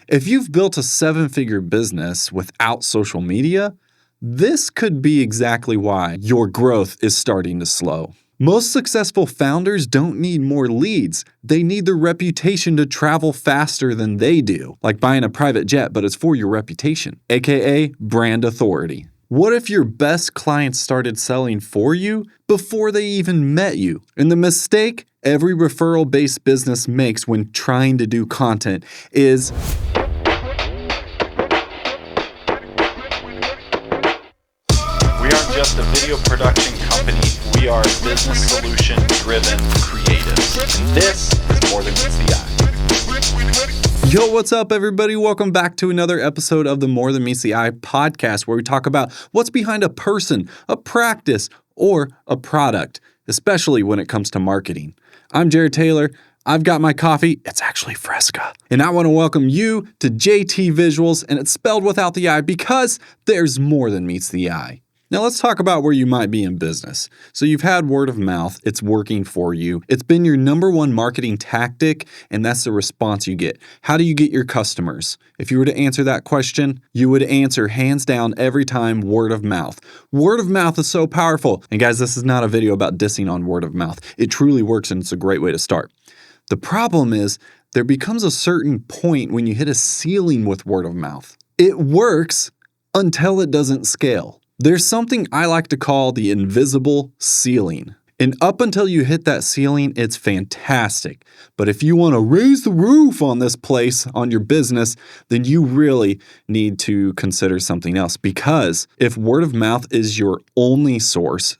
If you've built a 7-figure business without social media, this could be exactly why your growth is starting to slow. Most successful founders don't need more leads. They need their reputation to travel faster than they do, like buying a private jet, but it's for your reputation, aka brand authority. What if your best clients started selling for you before they even met you? And the mistake every referral-based business makes when trying to do content is we aren't just a video production company. We are business solution driven creatives. And this is More Than Meets the Eye. Yo, what's up, everybody? Welcome back to another episode of the More Than Meets the Eye podcast, where we talk about what's behind a person, a practice, or a product, especially when it comes to marketing. I'm Jared Taylor. I've got my coffee. It's actually Fresca. And I want to welcome you to JT Visuals, and it's spelled without the I because there's more than meets the eye. Now let's talk about where you might be in business. So you've had word of mouth, it's working for you. It's been your number one marketing tactic, and that's the response you get. How do you get your customers? If you were to answer that question, you would answer hands down every time word of mouth. Word of mouth is so powerful. And guys, this is not a video about dissing on word of mouth. It truly works, and it's a great way to start. The problem is there becomes a certain point when you hit a ceiling with word of mouth. It works until it doesn't scale. There's something I like to call the invisible ceiling. And up until you hit that ceiling, it's fantastic. But if you want to raise the roof on this place, on your business, then you really need to consider something else. Because if word of mouth is your only source,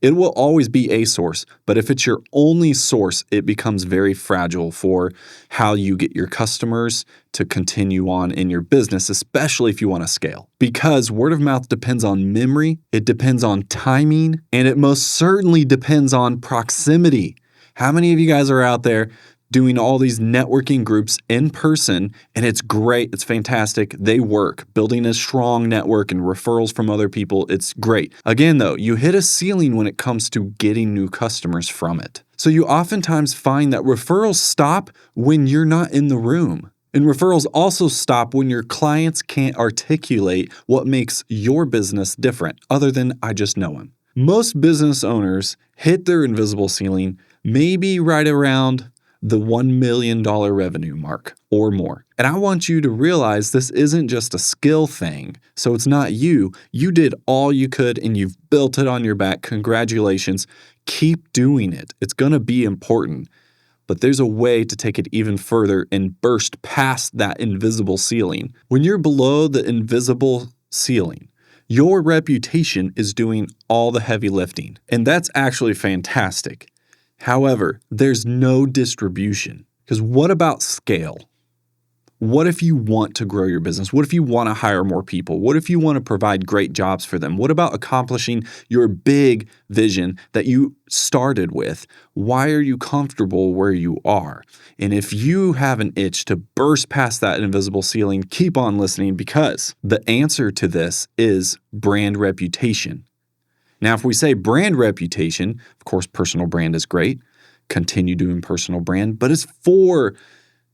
it will always be a source, but if it's your only source, it becomes very fragile for how you get your customers to continue on in your business, especially if you want to scale. Because word of mouth depends on memory, it depends on timing, and it most certainly depends on proximity. How many of you guys are out there doing all these networking groups in person, and it's great, it's fantastic, they work. Building a strong network and referrals from other people, it's great. Again though, you hit a ceiling when it comes to getting new customers from it. So you oftentimes find that referrals stop when you're not in the room. And referrals also stop when your clients can't articulate what makes your business different, other than I just know him. Most business owners hit their invisible ceiling maybe right around the $1 million revenue mark or more. And I want you to realize this isn't just a skill thing. So it's not you. You did all you could and you've built it on your back. Congratulations. Keep doing it. It's going to be important. But there's a way to take it even further and burst past that invisible ceiling. When you're below the invisible ceiling, your reputation is doing all the heavy lifting. And that's actually fantastic. However, there's no distribution. Because what about scale? What if you want to grow your business? What if you want to hire more people? What if you want to provide great jobs for them? What about accomplishing your big vision that you started with? Why are you comfortable where you are? And if you have an itch to burst past that invisible ceiling, keep on listening, because the answer to this is brand reputation. Now, if we say brand reputation, of course, personal brand is great. Continue doing personal brand, but it's for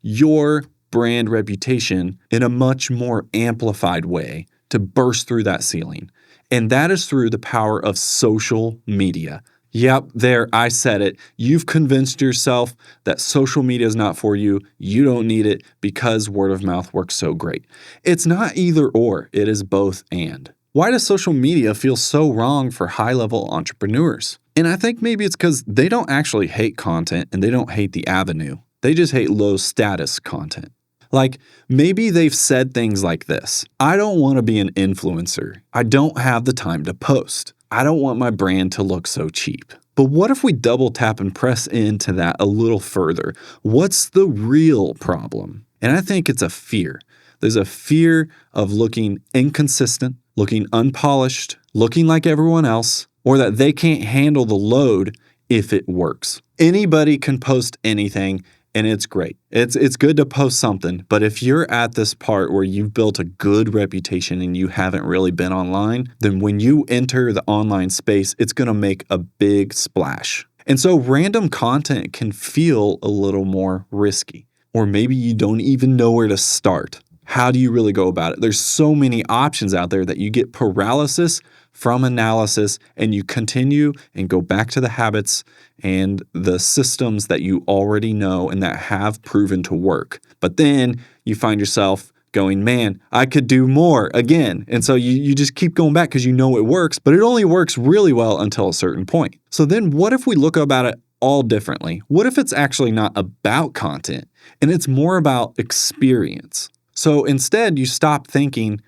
your brand reputation in a much more amplified way to burst through that ceiling. And that is through the power of social media. Yep, there, I said it. You've convinced yourself that social media is not for you. You don't need it because word of mouth works so great. It's not either or, it is both and. Why does social media feel so wrong for high-level entrepreneurs? And I think maybe it's because they don't actually hate content and they don't hate the avenue. They just hate low-status content. Like, maybe they've said things like this: I don't want to be an influencer. I don't have the time to post. I don't want my brand to look so cheap. But what if we double tap and press into that a little further? What's the real problem? And I think it's a fear. There's a fear of looking inconsistent, looking unpolished, looking like everyone else, or that they can't handle the load if it works. Anybody can post anything, and it's great. It's good to post something, but if you're at this part where you've built a good reputation and you haven't really been online, then when you enter the online space, it's going to make a big splash. And so random content can feel a little more risky. Or maybe you don't even know where to start. How do you really go about it? There's so many options out there that you get paralysis from analysis, and you continue and go back to the habits and the systems that you already know and that have proven to work. But then you find yourself going, man, I could do more again. And so you just keep going back because you know it works, but it only works really well until a certain point. So then what if we look about it all differently? What if it's actually not about content and it's more about experience? So instead, you stop thinking,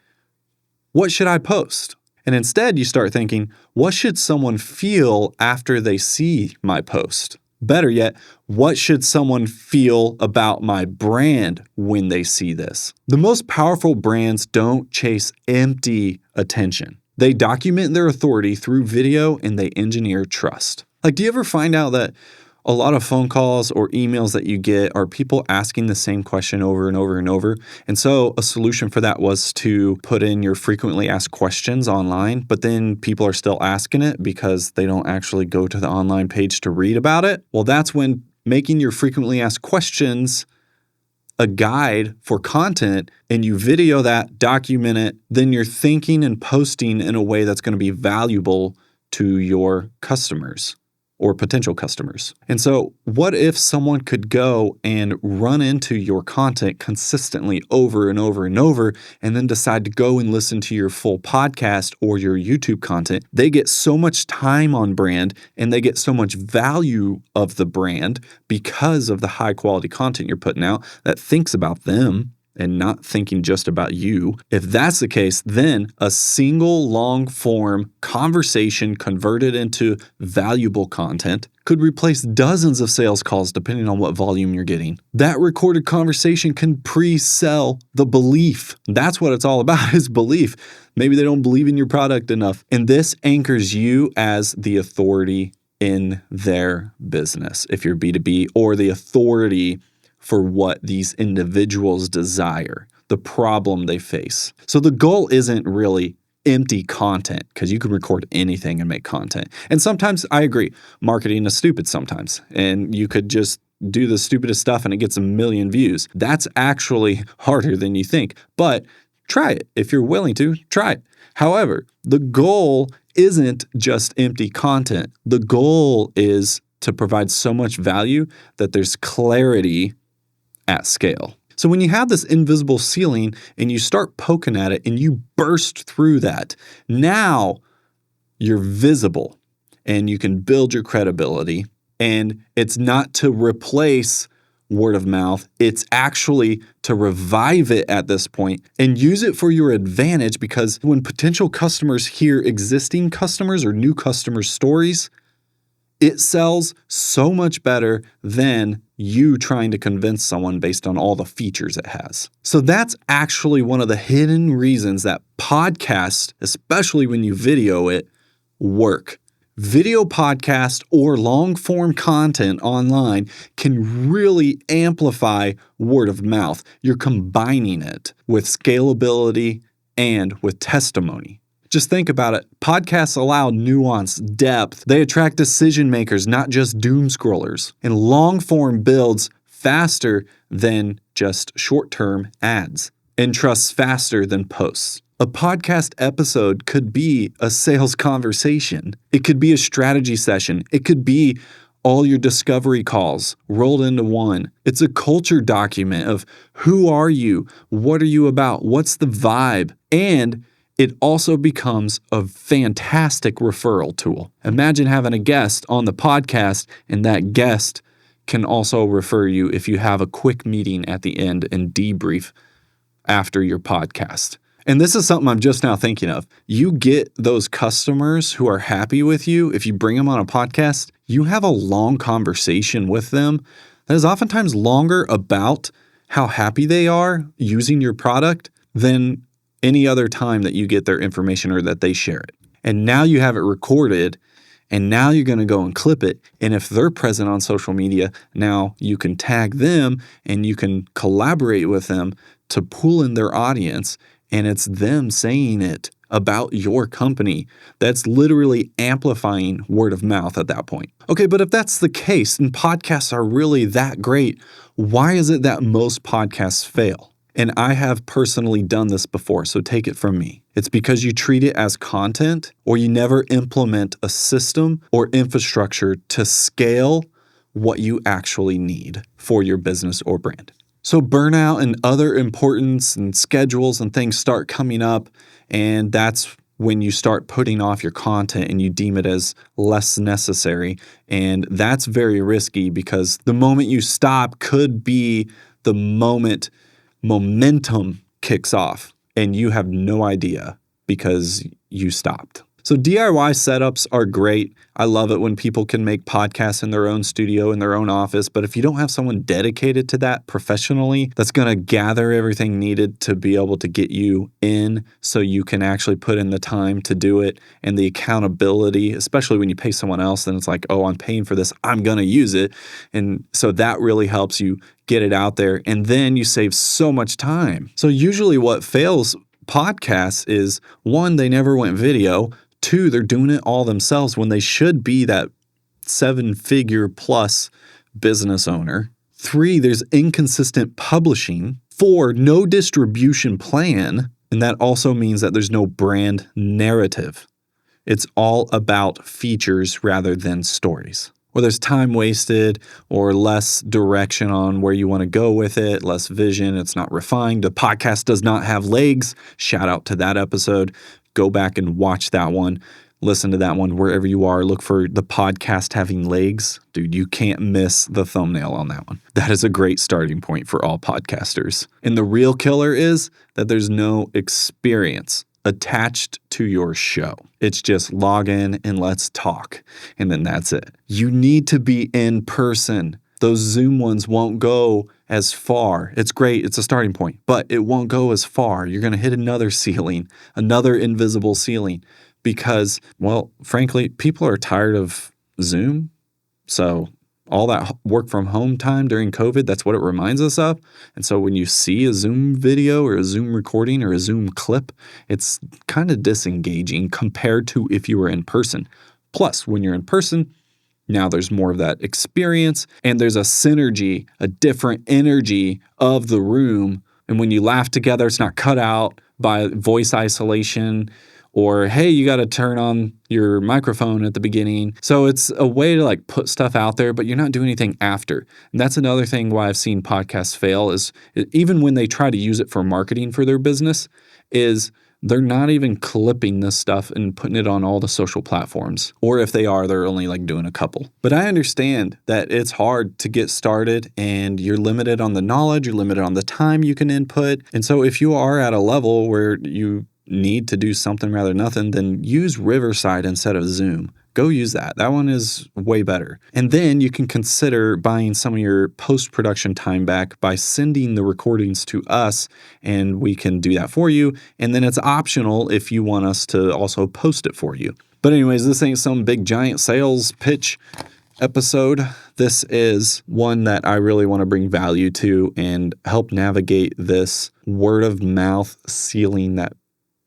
what should I post? And instead, you start thinking, what should someone feel after they see my post? Better yet, what should someone feel about my brand when they see this? The most powerful brands don't chase empty attention. They document their authority through video and they engineer trust. Like, do you ever find out that a lot of phone calls or emails that you get are people asking the same question over and over and over? And so a solution for that was to put in your frequently asked questions online, but then people are still asking it because they don't actually go to the online page to read about it. Well, that's when making your frequently asked questions a guide for content and you video that, document it, then you're thinking and posting in a way that's going to be valuable to your customers or potential customers. And so what if someone could go and run into your content consistently over and over and over and then decide to go and listen to your full podcast or your YouTube content? They get so much time on brand and they get so much value of the brand because of the high quality content you're putting out that thinks about them and not thinking just about you. If that's the case, then a single long form conversation converted into valuable content could replace dozens of sales calls depending on what volume you're getting. That recorded conversation can pre-sell the belief. That's what it's all about, is belief. Maybe they don't believe in your product enough. And this anchors you as the authority in their business, if you're B2B, or the authority for what these individuals desire, the problem they face. So the goal isn't really empty content, because you can record anything and make content. And sometimes, I agree, marketing is stupid sometimes, and you could just do the stupidest stuff and it gets 1 million views. That's actually harder than you think, but try it. If you're willing to, try it. However, the goal isn't just empty content. The goal is to provide so much value that there's clarity at scale. So when you have this invisible ceiling and you start poking at it and you burst through that, now you're visible and you can build your credibility. And it's not to replace word of mouth. It's actually to revive it at this point and use it for your advantage, because when potential customers hear existing customers or new customers' stories, it sells so much better than you trying to convince someone based on all the features it has. So that's actually one of the hidden reasons that podcasts, especially when you video it, work. Video podcast or long form content online can really amplify word of mouth. You're combining it with scalability and with testimony. Just think about it. Podcasts allow nuance, depth. They attract decision makers, not just doom scrollers. And long form builds faster than just short-term ads and trusts faster than posts. A podcast episode could be a sales conversation. It could be a strategy session. It could be all your discovery calls rolled into one. It's a culture document of who are you? What are you about? What's the vibe? And it also becomes a fantastic referral tool. Imagine having a guest on the podcast, and that guest can also refer you if you have a quick meeting at the end and debrief after your podcast. And this is something I'm just now thinking of. You get those customers who are happy with you. If you bring them on a podcast, you have a long conversation with them that is oftentimes longer about how happy they are using your product than any other time that you get their information or that they share it. And now you have it recorded, and now you're going to go and clip it. And if they're present on social media, now you can tag them and you can collaborate with them to pull in their audience. And it's them saying it about your company. That's literally amplifying word of mouth at that point. Okay, but if that's the case and podcasts are really that great, why is it that most podcasts fail? And I have personally done this before, so take it from me. It's because you treat it as content or you never implement a system or infrastructure to scale what you actually need for your business or brand. So burnout and other importance and schedules and things start coming up, and that's when you start putting off your content and you deem it as less necessary. And that's very risky because the moment you stop could be the moment momentum kicks off and you have no idea because you stopped. So DIY setups are great. I love it when people can make podcasts in their own studio, in their own office. But if you don't have someone dedicated to that professionally, that's going to gather everything needed to be able to get you in so you can actually put in the time to do it and the accountability, especially when you pay someone else, then it's like, oh, I'm paying for this, I'm going to use it. And so that really helps you get it out there. And then you save so much time. So usually what fails podcasts is, one, they never went video. Two, they're doing it all themselves when they should be that 7-figure plus business owner. Three, there's inconsistent publishing. Four, no distribution plan. And that also means that there's no brand narrative. It's all about features rather than stories. Or there's time wasted or less direction on where you want to go with it, less vision. It's not refined. The podcast does not have legs. Shout out to that episode. Go back and watch that one. Listen to that one wherever you are. Look for the podcast having legs. Dude, you can't miss the thumbnail on that one. That is a great starting point for all podcasters. And the real killer is that there's no experience attached to your show. It's just log in and let's talk. And then that's it. You need to be in person. Those Zoom ones won't go as far. It's great. It's a starting point, but it won't go as far. You're going to hit another ceiling, another invisible ceiling because, well, frankly, people are tired of Zoom. So all that work from home time during COVID, that's what it reminds us of. And so when you see a Zoom video or a Zoom recording or a Zoom clip, it's kind of disengaging compared to if you were in person. Plus, when you're in person, now there's more of that experience and there's a synergy, a different energy of the room. And when you laugh together, it's not cut out by voice isolation or, hey, you got to turn on your microphone at the beginning. So it's a way to like put stuff out there, but you're not doing anything after. And that's another thing why I've seen podcasts fail is even when they try to use it for marketing for their business is they're not even clipping this stuff and putting it on all the social platforms. Or if they are, they're only like doing a couple. But I understand that it's hard to get started and you're limited on the knowledge, you're limited on the time you can input. And so if you are at a level where you need to do something rather than nothing, then use Riverside instead of Zoom. Go use that. That one is way better. And then you can consider buying some of your post-production time back by sending the recordings to us and we can do that for you. And then it's optional if you want us to also post it for you. But anyways, this ain't some big giant sales pitch episode. This is one that I really want to bring value to and help navigate this word of mouth ceiling that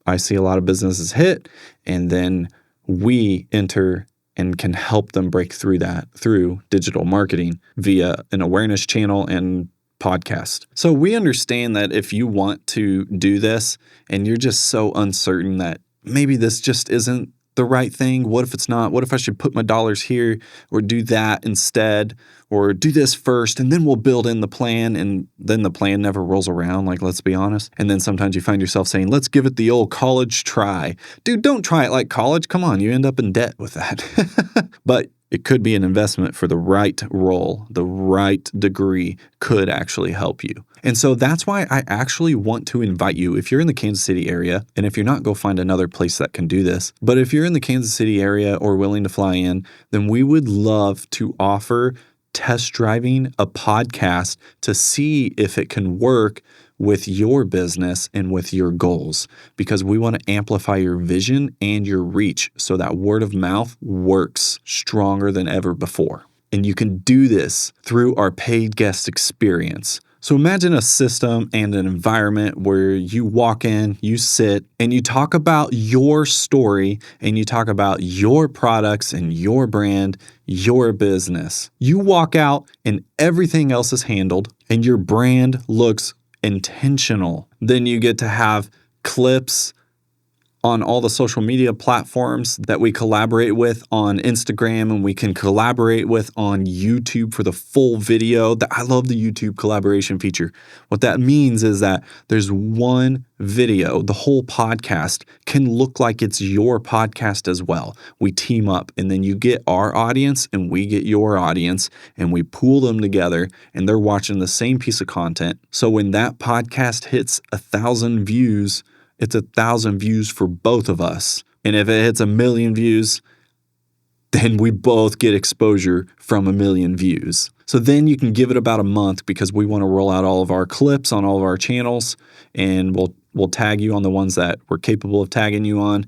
I see a lot of businesses hit, and then we enter and can help them break through that through digital marketing via an awareness channel and podcast. So we understand that if you want to do this and you're just so uncertain that maybe this just isn't the right thing. What if it's not? What if I should put my dollars here or do that instead or do this first and then we'll build in the plan and then the plan never rolls around, like, let's be honest. And then sometimes you find yourself saying, let's give it the old college try. Dude, don't try it like college. Come on, you end up in debt with that. But it could be an investment for the right role, the right degree could actually help you. And so that's why I actually want to invite you, if you're in the Kansas City area, and if you're not, go find another place that can do this. But if you're in the Kansas City area or willing to fly in, then we would love to offer test driving a podcast to see if it can work with your business and with your goals, because we want to amplify your vision and your reach so that word of mouth works stronger than ever before. And you can do this through our paid guest experience. So imagine a system and an environment where you walk in, you sit, and you talk about your story and you talk about your products and your brand, your business. You walk out and everything else is handled and your brand looks intentional. Then you get to have clips on all the social media platforms that we collaborate with on Instagram, and we can collaborate with on YouTube for the full video. I love the YouTube collaboration feature. What that means is that there's one video, the whole podcast can look like it's your podcast as well. We team up, and then you get our audience and we get your audience, and we pool them together, and they're watching the same piece of content. So when that podcast hits 1,000 views, it's 1,000 views for both of us. And if it hits 1,000,000 views, then we both get exposure from 1,000,000 views. So then you can give it about a month, because we want to roll out all of our clips on all of our channels, and we'll tag you on the ones that we're capable of tagging you on,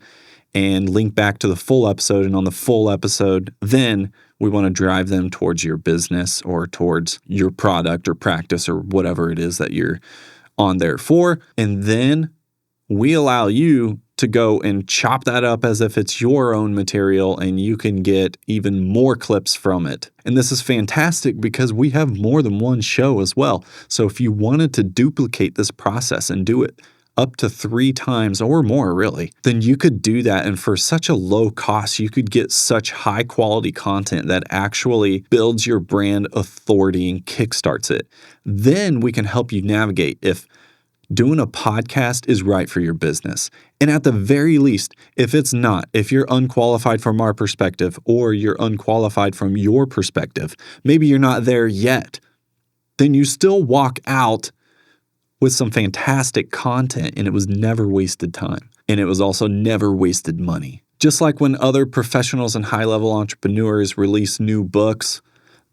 and link back to the full episode. And on the full episode, then we want to drive them towards your business or towards your product or practice or whatever it is that you're on there for. And then we allow you to go and chop that up as if it's your own material, and you can get even more clips from it. And this is fantastic because we have more than one show as well. So if you wanted to duplicate this process and do it up to 3 times or more, really, then you could do that. And for such a low cost, you could get such high quality content that actually builds your brand authority and kickstarts it. Then we can help you navigate if doing a podcast is right for your business. And at the very least, if it's not, if you're unqualified from our perspective, or you're unqualified from your perspective, maybe you're not there yet, then you still walk out with some fantastic content, and it was never wasted time. And it was also never wasted money. Just like when other professionals and high-level entrepreneurs release new books,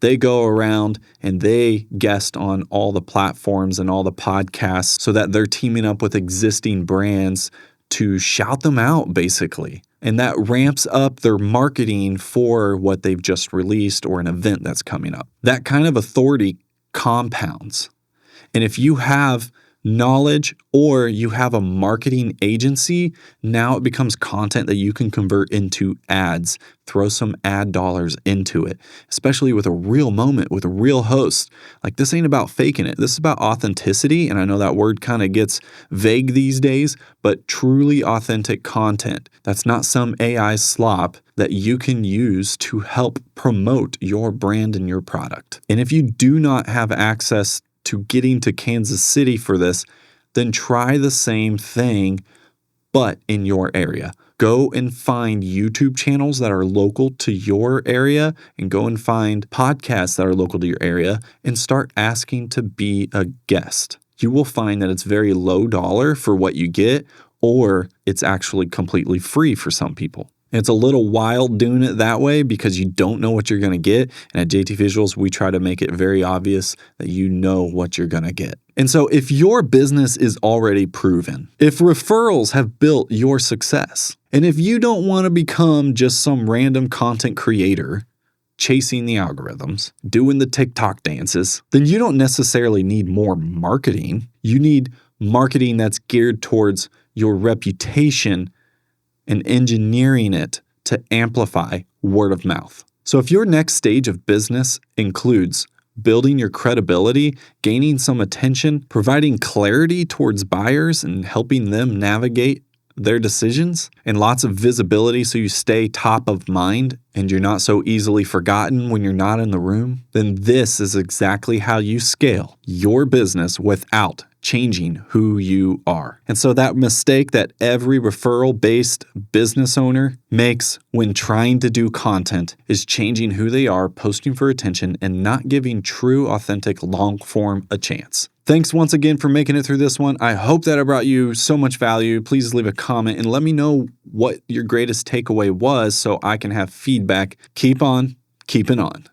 they go around and they guest on all the platforms and all the podcasts so that they're teaming up with existing brands to shout them out, basically. And that ramps up their marketing for what they've just released or an event that's coming up. That kind of authority compounds. And if you have knowledge or you have a marketing agency, now it becomes content that you can convert into ads. Throw some ad dollars into it, especially with a real moment, with a real host. Like, this ain't about faking it. This is about authenticity. And I know that word kind of gets vague these days, but truly authentic content. That's not some AI slop that you can use to help promote your brand and your product. And if you do not have access to getting to Kansas City for this, then try the same thing, but in your area. Go and find YouTube channels that are local to your area, and go and find podcasts that are local to your area, and start asking to be a guest. You will find that it's very low dollar for what you get, or it's actually completely free for some people. It's a little wild doing it that way because you don't know what you're going to get. And at JT Visuals, we try to make it very obvious that you know what you're going to get. And so if your business is already proven, if referrals have built your success, and if you don't want to become just some random content creator chasing the algorithms, doing the TikTok dances, then you don't necessarily need more marketing. You need marketing that's geared towards your reputation and engineering it to amplify word of mouth. So if your next stage of business includes building your credibility, gaining some attention, providing clarity towards buyers and helping them navigate their decisions, and lots of visibility so you stay top of mind and you're not so easily forgotten when you're not in the room, then this is exactly how you scale your business without changing who you are. And so that mistake that every referral-based business owner makes when trying to do content is changing who they are, posting for attention, and not giving true, authentic, long form a chance. Thanks once again for making it through this one. I hope that I brought you so much value. Please leave a comment and let me know what your greatest takeaway was so I can have feedback. Keep on keeping on.